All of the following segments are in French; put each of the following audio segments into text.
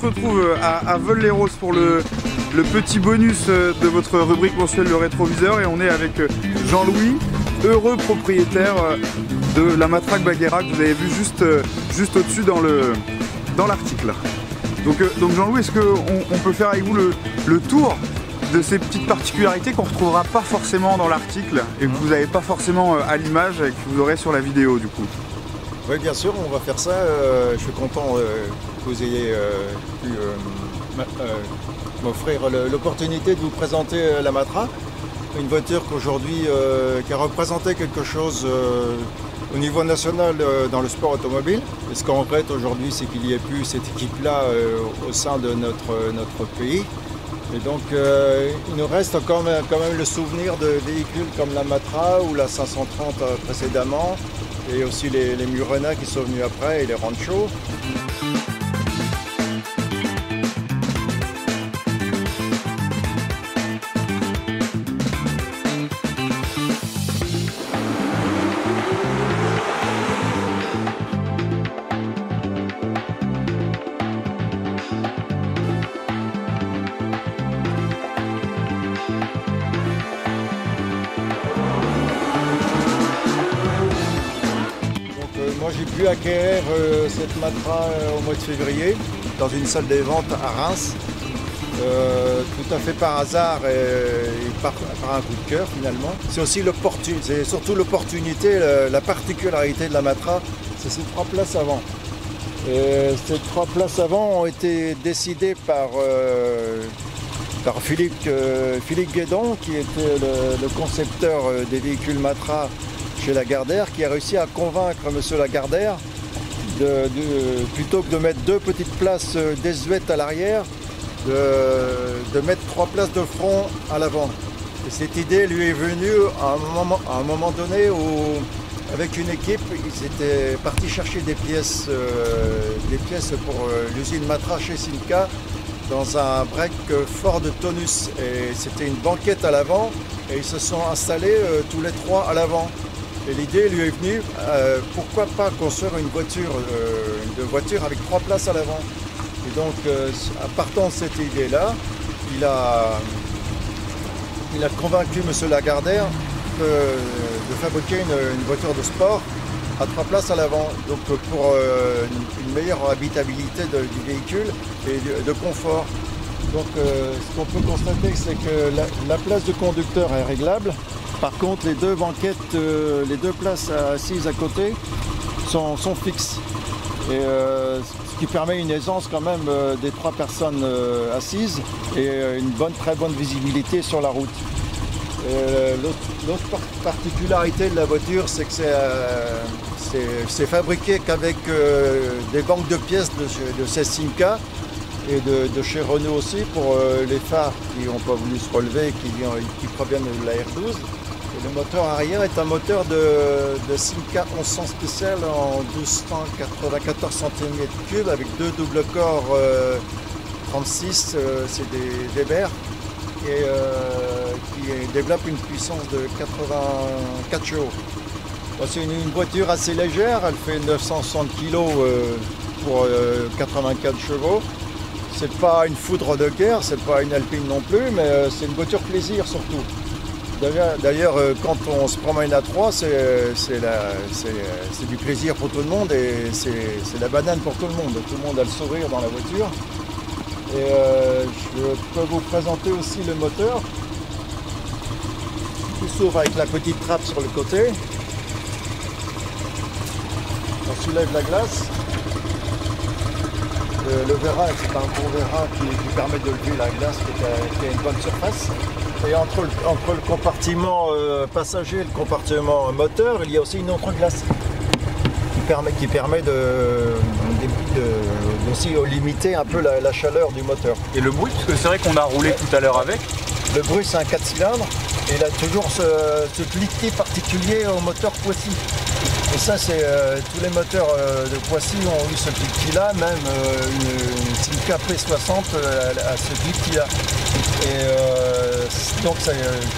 se retrouve à Veules-les-Roses pour le petit bonus de votre rubrique mensuelle Le Rétroviseur, et on est avec Jean-Louis, heureux propriétaire de la matraque Bagheera que vous avez vu juste au-dessus dans l'article. Donc Jean-Louis, est-ce qu'on peut faire avec vous le tour de ces petites particularités qu'on ne retrouvera pas forcément dans l'article et que vous n'avez pas forcément à l'image et que vous aurez sur la vidéo du coup? Oui, bien sûr, on va faire ça. Je suis content que vous ayez pu m'offrir l'opportunité de vous présenter la Matra. Une voiture qu'aujourd'hui, qui a représenté quelque chose au niveau national dans le sport automobile. Et ce qu'on regrette aujourd'hui, c'est qu'il n'y ait plus cette équipe-là au sein de notre pays. Et donc, il nous reste quand même le souvenir de véhicules comme la Matra ou la 530 précédemment, et aussi les Murena qui sont venus après et les Rancho. Moi j'ai pu acquérir cette Matra au mois de février dans une salle des ventes à Reims, tout à fait par hasard et par un coup de cœur finalement. C'est surtout l'opportunité, la particularité de la Matra, c'est ces 3 places avant. Et ces 3 places avant ont été décidées par Philippe Guédon, qui était le concepteur des véhicules Matra chez Lagardère, qui a réussi à convaincre M. Lagardère plutôt que de mettre 2 petites places désuètes à l'arrière, de mettre 3 places de front à l'avant. Et cette idée lui est venue à un moment donné où, avec une équipe, ils étaient partis chercher des pièces pour l'usine Matra chez Simca dans un break fort de tonus. Et c'était une banquette à l'avant et ils se sont installés tous les 3 à l'avant. Et l'idée lui est venue, pourquoi pas construire une voiture avec 3 places à l'avant. Et donc, en partant de cette idée-là, il a convaincu M. Lagardère de fabriquer une voiture de sport à 3 places à l'avant. Donc pour une meilleure habitabilité du véhicule et de confort. Donc ce qu'on peut constater, c'est que la place de conducteur est réglable. Par contre, les 2 banquettes, les 2 places assises à côté sont fixes. Et ce qui permet une aisance quand même des 3 personnes assises et une très bonne visibilité sur la route. L'autre particularité de la voiture, c'est que c'est fabriqué qu'avec des banques de pièces de chez Simca et de chez Renault aussi, pour les phares qui n'ont pas voulu se relever et qui proviennent de la R12. Et le moteur arrière est un moteur de Simca 1100 spécial en 1294 cm3 avec 2 double corps 36, c'est des Weber, et qui développe une puissance de 84 chevaux. Bon, c'est une voiture assez légère, elle fait 960 kg pour 84 chevaux. C'est pas une foudre de guerre, c'est pas une Alpine non plus, mais c'est une voiture plaisir surtout. D'ailleurs, quand on se promène à 3, c'est du plaisir pour tout le monde et c'est la banane pour tout le monde. Tout le monde a le sourire dans la voiture. Et je peux vous présenter aussi le moteur, qui s'ouvre avec la petite trappe sur le côté. On soulève la glace. Le Vera, c'est un bon Vera qui permet de lever la glace, qui a une bonne surface. Et entre le compartiment passager et le compartiment moteur, il y a aussi une autre glace qui permet aussi limiter un peu la chaleur du moteur. Et le bruit, parce que c'est vrai qu'on a roulé tout à l'heure avec. Le bruit, c'est un 4 cylindres et il a toujours ce cliquetis particulier au moteur Poissy. Et ça, c'est tous les moteurs de Poissy ont eu ce cliquetis-là, même une Simca P60 a ce cliquetis-là. Et donc,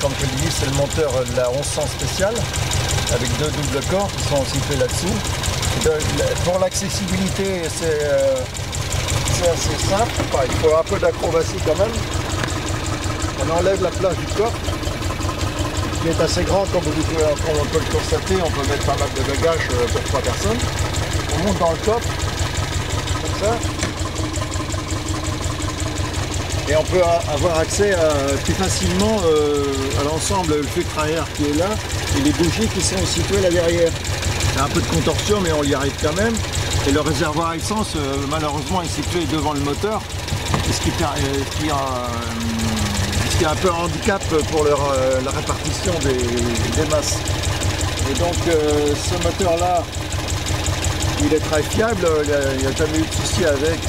comme je l'ai dit, c'est le moteur de la 1100 spéciale avec 2 doubles corps qui sont situés là-dessous. Pour l'accessibilité, C'est assez simple, enfin, il faut un peu d'acrobatie quand même. On enlève la place du coffre, qui est assez grand comme on peut le constater. On peut mettre pas mal de bagages pour 3 personnes. On monte dans le coffre, comme ça. Et on peut avoir accès plus facilement à l'ensemble, le filtre à air qui est là, et les bougies qui sont situées là derrière. Il y a un peu de contorsion, mais on y arrive quand même. Et le réservoir à essence, malheureusement, est situé devant le moteur, ce qui est un peu un handicap pour la répartition des masses. Et donc, ce moteur-là, il est très fiable, il n'y a jamais eu de souci avec.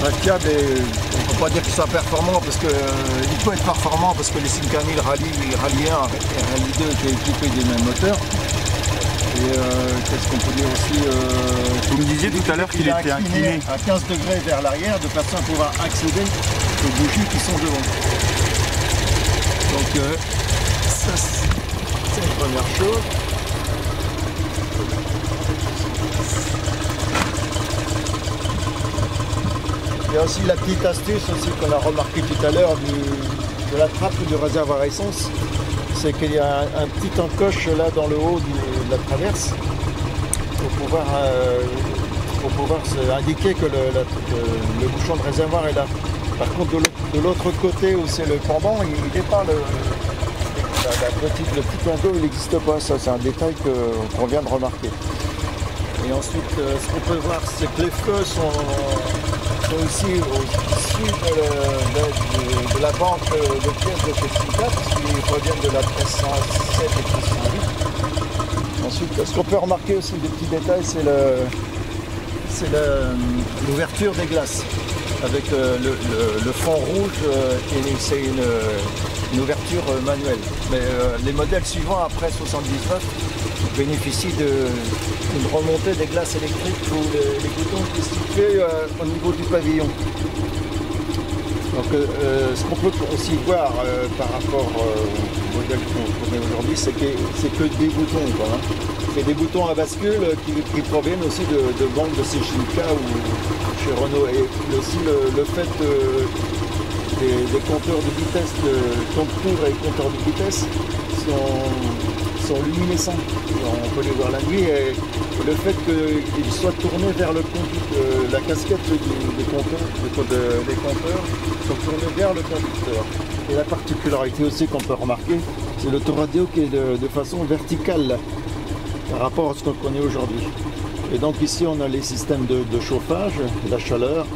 Très fiable et on ne peut pas dire qu'il soit performant parce que il peut être performant parce que les 5000 Rallye 1 et Rallye 2 qui est équipé des mêmes moteurs. Et qu'est-ce qu'on peut dire aussi Vous me disiez tout à l'heure qu'il était incliné à 15 degrés vers l'arrière de façon à pouvoir accéder aux bougies qui sont devant. Donc ça c'est une première chose. Il y a aussi la petite astuce aussi qu'on a remarqué tout à l'heure de la trappe du réservoir à essence, c'est qu'il y a un petit encoche là dans le haut de la traverse pour pouvoir indiquer que le bouchon de réservoir est là. Par contre de l'autre côté où c'est le pendant, il n'est pas le petit pinceau, il n'existe pas, ça c'est un détail qu'on vient de remarquer. Et ensuite ce qu'on peut voir c'est que les feux sont aussi issus de la banque de pièces de chez Simca, parce qu'ils proviennent de la 1307 et 1308. Ensuite, ce qu'on peut remarquer aussi, des petits détails, c'est l'ouverture des glaces, avec le fond rouge, et c'est une ouverture manuelle. Mais les modèles suivants, après 79, bénéficient d'une remontée des glaces électriques où les boutons sont situés au niveau du pavillon. Donc ce qu'on peut aussi voir par rapport au modèle qu'on connaît aujourd'hui, c'est que des boutons, quoi, hein. C'est des boutons à bascule qui proviennent aussi de banques de chez Simca ou chez Renault. Et aussi le fait des compteurs de vitesse, de contour et compteurs de vitesse sont luminescents. On peut les voir la nuit et le fait qu'ils soient tournés vers le conducteur, la casquette des compteurs sont tournés vers le conducteur. Et la particularité aussi qu'on peut remarquer, c'est l'autoradio qui est de façon verticale là, par rapport à ce qu'on connaît aujourd'hui. Et donc ici on a les systèmes de chauffage, la chaleur,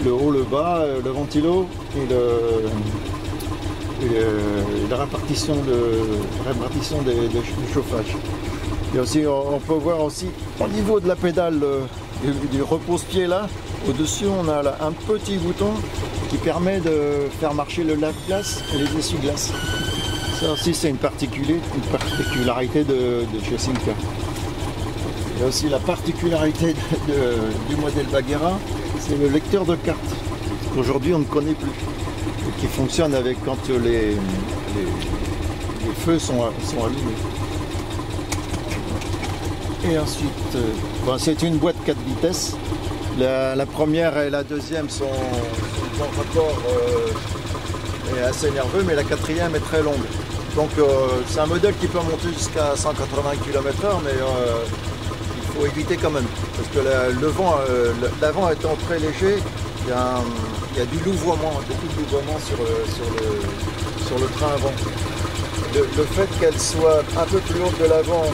le haut, le bas, le ventilo et la répartition du chauffage. Et aussi, on peut voir aussi au niveau de la pédale du repose-pied là, au-dessus on a là un petit bouton qui permet de faire marcher le lave-glace et les essuie-glaces. Ça aussi c'est une particularité de chez Simca. Il y a aussi la particularité du modèle Bagheera, c'est le lecteur de cartes, qu'aujourd'hui on ne connaît plus. Qui fonctionne avec quand les feux sont allumés. Et ensuite, c'est une boîte 4 vitesses. La première et la deuxième sont en rapport est assez nerveux, mais la quatrième est très longue. Donc c'est un modèle qui peut monter jusqu'à 180 km/h, mais il faut éviter quand même. Parce que l'avant étant très léger, il y a du louvoiement, beaucoup de louvoiement sur le train avant. Le fait qu'elle soit un peu plus haute de l'avant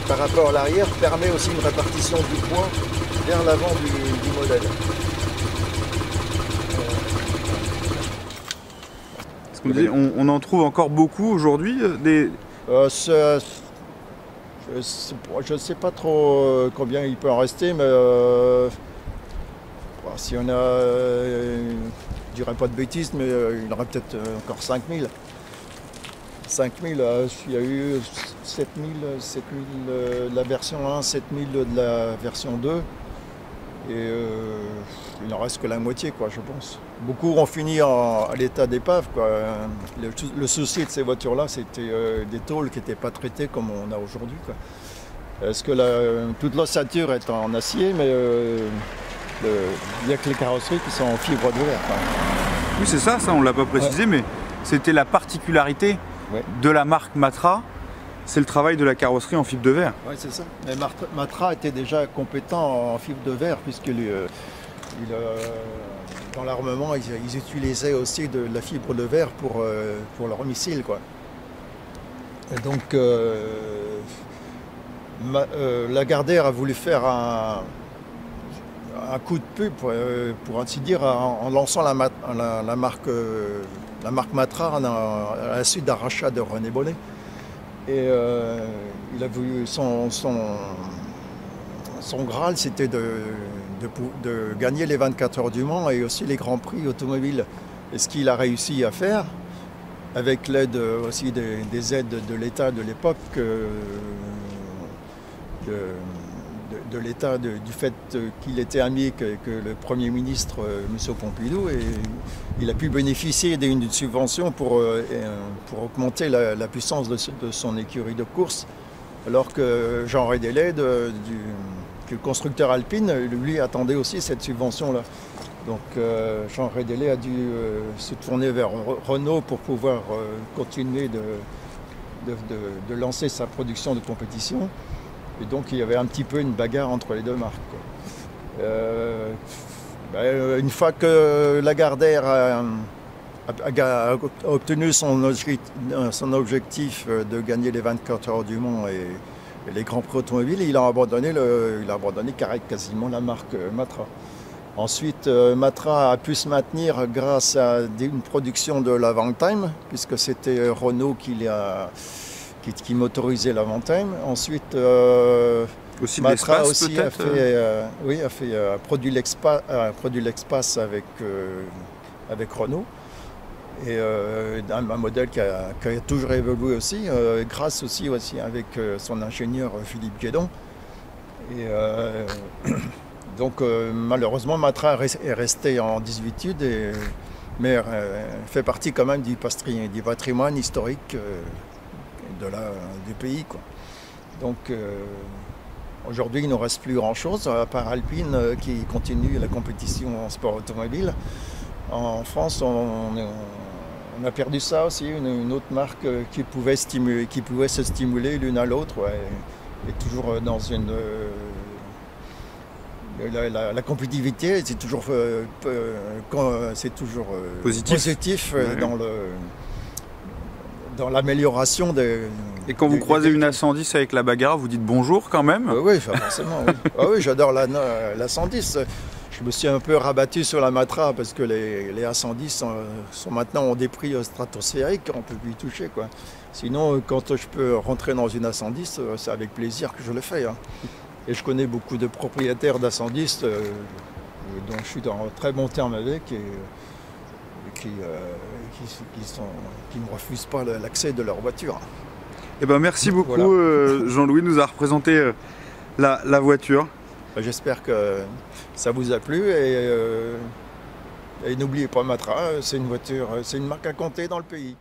par rapport à l'arrière permet aussi une répartition du poids vers l'avant du modèle. On en trouve encore beaucoup aujourd'hui je ne sais pas trop combien il peut en rester, mais si on a, je dirais pas de bêtises, mais il y en aurait peut-être encore 5000. 5000, il y a eu 7000 de la version 1, 7000 de la version 2. Et il n'en reste que la moitié, quoi, je pense. Beaucoup ont fini à l'état d'épave, quoi. Le souci de ces voitures-là, c'était des tôles qui n'étaient pas traitées comme on a aujourd'hui, quoi. Parce que toute l'ossature est en acier, mais Il n'y a que les carrosseries qui sont en fibre de verre. Oui, c'est ça, on ne l'a pas précisé, mais c'était la particularité de la marque Matra, c'est le travail de la carrosserie en fibre de verre. Oui, c'est ça. Mais Matra était déjà compétent en fibre de verre, puisque dans l'armement, ils utilisaient aussi de la fibre de verre pour leurs missiles, quoi. Et donc, Lagardère a voulu faire un coup de pub, pour ainsi dire, en lançant la marque Matra à la suite d'un rachat de René Bonnet. Et il a voulu son Graal, c'était de gagner les 24 heures du Mans et aussi les grands prix automobiles. Et ce qu'il a réussi à faire, avec l'aide aussi des aides de l'État de l'époque, de l'État, du fait qu'il était ami que le Premier ministre, M. Pompidou, et il a pu bénéficier d'une subvention pour augmenter la puissance de son écurie de course, alors que Jean Rédélé, le constructeur Alpine, lui attendait aussi cette subvention-là. Donc Jean Rédélé a dû se tourner vers Renault pour pouvoir continuer de lancer sa production de compétition. Et donc il y avait un petit peu une bagarre entre les deux marques, quoi. Une fois que Lagardère a obtenu son objectif de gagner les 24 heures du Mans et les grands prix automobiles, il a abandonné quasiment la marque Matra. Ensuite, Matra a pu se maintenir grâce à une production de l'Avantime, puisque c'était Renault qui motorisait l'Avantime. Ensuite, aussi Matra aussi a produit l'Expass avec Renault. Et un modèle qui a toujours évolué aussi, grâce aussi avec son ingénieur Philippe Guédon. Et donc malheureusement, Matra est resté en désuétude, mais fait partie quand même du patrimoine historique du pays, quoi. Donc aujourd'hui, il ne reste plus grand-chose, à part Alpine qui continue la compétition en sport automobile. En France, on a perdu ça aussi, une autre marque qui pouvait se stimuler l'une à l'autre, et toujours dans une... La compétitivité, c'est toujours positif dans l'amélioration des... Et quand vous croisez une A110 avec la Bagarra, vous dites bonjour quand même? Oui, forcément. Oui. Oui, j'adore la 110. Je me suis un peu rabattu sur la Matra parce que les A110 ont des prix stratosphériques, on ne peut plus y toucher, quoi. Sinon, quand je peux rentrer dans une A110, c'est avec plaisir que je le fais, hein. Et je connais beaucoup de propriétaires d'A110 dont je suis en très bon terme avec et qui ne refusent pas l'accès de leur voiture. Eh ben, merci beaucoup, voilà. Jean-Louis nous a représenté la voiture. J'espère que ça vous a plu et n'oubliez pas Matra, c'est une marque à compter dans le pays.